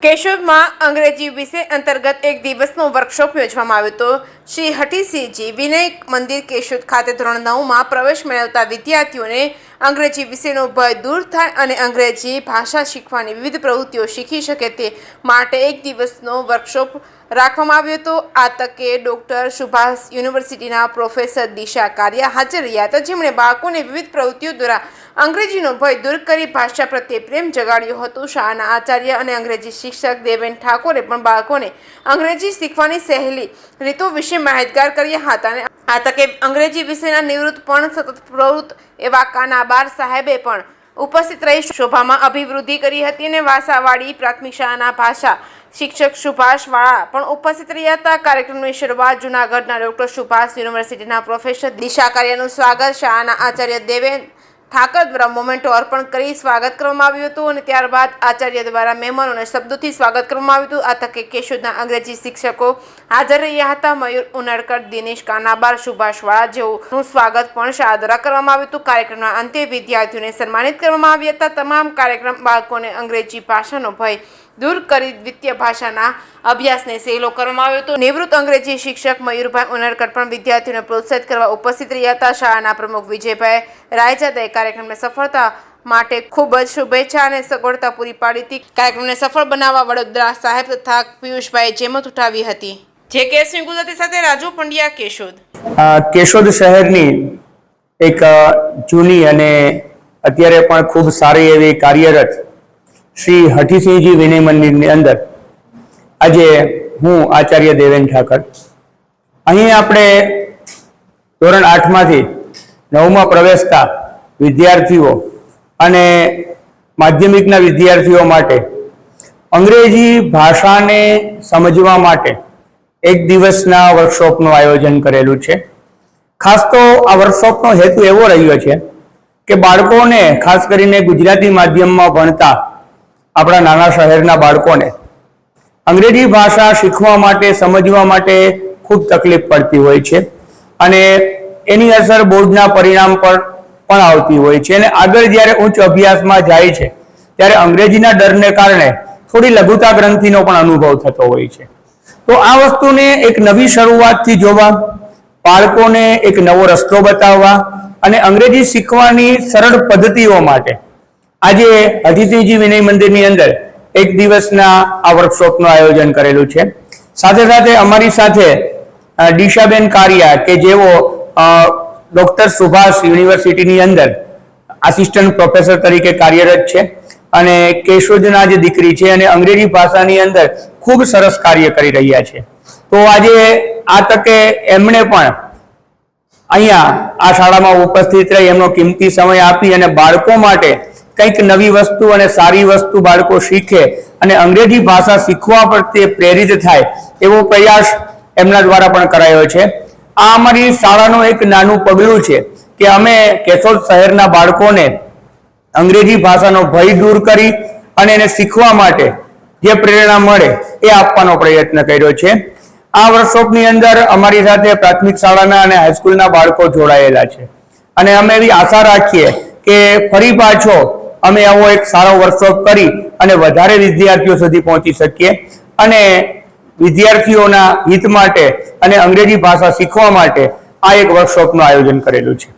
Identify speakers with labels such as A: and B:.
A: કેશોદમાં અંગ્રેજી વિષય અંતર્ગત એક દિવસનો વર્કશોપ યોજવામાં આવ્યો હતો। શ્રી હઠીસિંહજી વિનય મંદિર કેશોદ ખાતે ધોરણ 9માં પ્રવેશ મેળવતા વિદ્યાર્થીઓને અંગ્રેજી વિષયનો ભય દૂર થાય અને અંગ્રેજી ભાષા શીખવાની વિવિધ પ્રવૃત્તિઓ શીખી શકે તે માટે એક દિવસનો વર્કશોપ રાખવામાં આવ્યો હતો। આ તકે ડોક્ટર સુભાષ યુનિવર્સિટીના પ્રોફેસર દિશા કારિયા હાજર રહ્યા હતા, જેમણે બાળકોને વિવિધ પ્રવૃત્તિઓ દ્વારા અંગ્રેજીનો ભય દૂર કરી ભાષા પ્રત્યે પ્રેમ જગાડ્યો હતો। શાળાના આચાર્ય અને અંગ્રેજી શિક્ષક દેવેન ઠાકોરે પણ બાળકોને અંગ્રેજી શીખવાની સહેલી રીતો વિશે માહિતગાર કર્યા હતા। અને આ તકે અંગ્રેજી વિષયના નિવૃત્ત પણ સતત પ્રવૃત્ત એવા કાનાબાર સાહેબે પણ ઉપસ્થિત રહી શોભામાં અભિવૃદ્ધિ કરી હતી અને વાસાવાડી પ્રાથમિક શાળાના ભાષા શિક્ષક સુભાષ વાળા પણ ઉપસ્થિત રહ્યા હતા। કાર્યક્રમની શરૂઆત જૂનાગઢના ડોક્ટર સુભાષ યુનિવર્સિટીના પ્રોફેસર દિશા કારિયાનું સ્વાગત શાળાના આચાર્ય દેવેન ઠાકર દ્વારા મોમેન્ટો અર્પણ કરી સ્વાગત કરવામાં આવ્યું હતું અને ત્યારબાદ આચાર્ય દ્વારા મહેમાનોને શબ્દોથી સ્વાગત કરવામાં આવ્યું હતું। આ તકે કેશોદના અંગ્રેજી શિક્ષકો હાજર રહ્યા હતા। મયુર ઉનડકર, દિનેશ કાનાબાર, સુભાષ વાળા જેઓનું સ્વાગત પણ શાળા દ્વારા કરવામાં આવ્યું હતું। કાર્યક્રમના અંતે વિદ્યાર્થીઓને સન્માનિત કરવામાં આવ્યા હતા। તમામ કાર્યક્રમ બાળકોને અંગ્રેજી ભાષાનો ભય દૂર કરી દ્વિતીય ભાષાના અભ્યાસને સહેલો કરવામાં આવ્યો હતો। નિવૃત્ત અંગ્રેજી શિક્ષક મયુરભાઈ ઉનડકર પણ વિદ્યાર્થીઓને પ્રોત્સાહિત કરવા ઉપસ્થિત રહ્યા હતા। શાળાના પ્રમુખ વિજયભાઈ રાયજાદાએ કાર્યક્રમને સફળતા માટે ખૂબ જ શુભેચ્છા અને સગવડતા પૂરી પાડી હતી। કાર્યક્રમને સફળ બનાવવા વડોદરા સાહેબ તથા પિયુષભાઈ જેમત ઉઠાવી હતી। જે કેસની ગુજરાતી સાથે રાજુ પંડ્યા, કેશોદ।
B: કેશોદ શહેરની એક જૂની અને અત્યારે પણ ખૂબ સારી એવી કાર્યરત શ્રી હઠીસિંહજી વિનય મંદિરની અંદર આજે હું આચાર્ય દેવેન ઠાકર અહીં આપણે ધોરણ 8માંથી 9માં પ્રવેશતા વિદ્યાર્થીઓ અને માધ્યમિકના વિદ્યાર્થીઓ માટે અંગ્રેજી ભાષાને સમજવા માટે એક દિવસના વર્કશોપનું આયોજન કરેલું છે। ખાસ તો આ વર્કશોપનો હેતુ એવો રહ્યો છે કે બાળકોને, ખાસ કરીને ગુજરાતી માધ્યમમાં ભણતા આપણા નાના શહેરના બાળકોને અંગ્રેજી ભાષા શીખવા માટે, સમજવા માટે ખૂબ તકલીફ પડતી હોય છે અને એની અસર બોર્ડના પરિણામ પર પણ આવતી હોય છે અને આગળ જ્યારે ઉચ્ચ અભ્યાસમાં જાય છે ત્યારે અંગ્રેજીના ડરને કારણે થોડી લઘુતા ગ્રંથિનો પણ અનુભવ થતો હોય છે। તો આ વસ્તુને એક નવી શરૂઆતથી જોવા, બાળકોને એક નવો રસ્તો બતાવવા અને અંગ્રેજી શીખવાની સરળ પદ્ધતિઓ માટે આજે હઠીસિંહજી વિનય મંદિરની અંદર એક દિવસના આ વર્કશોપનું આયોજન કરેલું છે। સાથે સાથે અમારી સાથે દિશાબેન કારિયા કે જેઓ ડોક્ટર સુભાષ યુનિવર્સિટીની અંદર આસિસ્ટન્ટ પ્રોફેસર તરીકે કાર્યરત છે અને કેશોદના જે દીકરી છે અને અંગ્રેજી ભાષાની અંદર ખૂબ સરસ કાર્ય કરી રહ્યા છે। તો આજે આ તકે એમણે પણ અહીંયા આ શાળામાં ઉપસ્થિત રહી એમનો કિંમતી સમય આપી અને બાળકો માટે કંઈક નવી વસ્તુ અને સારી વસ્તુ બાળકો શીખે અને અંગ્રેજી ભાષા શીખવા પ્રત્યે પ્રેરિત થાય એવો પ્રયાસ એમના દ્વારા પણ કરાયો છે। આ અમારી શાળાનું એક નાનું પગલું છે કે અમે કેશોદ શહેરના બાળકોને અંગ્રેજી ભાષાનો ભય દૂર કરી અને એને શીખવા માટે જે પ્રેરણા મળે એ આપવાનો પ્રયત્ન કર્યો છે। આ વર્કશોપની અંદર અમારી સાથે પ્રાથમિક શાળાના અને હાઈસ્કૂલના બાળકો જોડાયેલા છે અને અમે એવી આશા રાખીએ કે ફરી પાછો અમે આવો એક સારો વર્કશોપ કરી અને વધારે વિદ્યાર્થીઓ સુધી પહોંચી શકીએ અને વિદ્યાર્થીઓના હિત માટે અને અંગ્રેજી ભાષા શીખવા માટે આ એક વર્કશોપનું આયોજન કરેલું છે।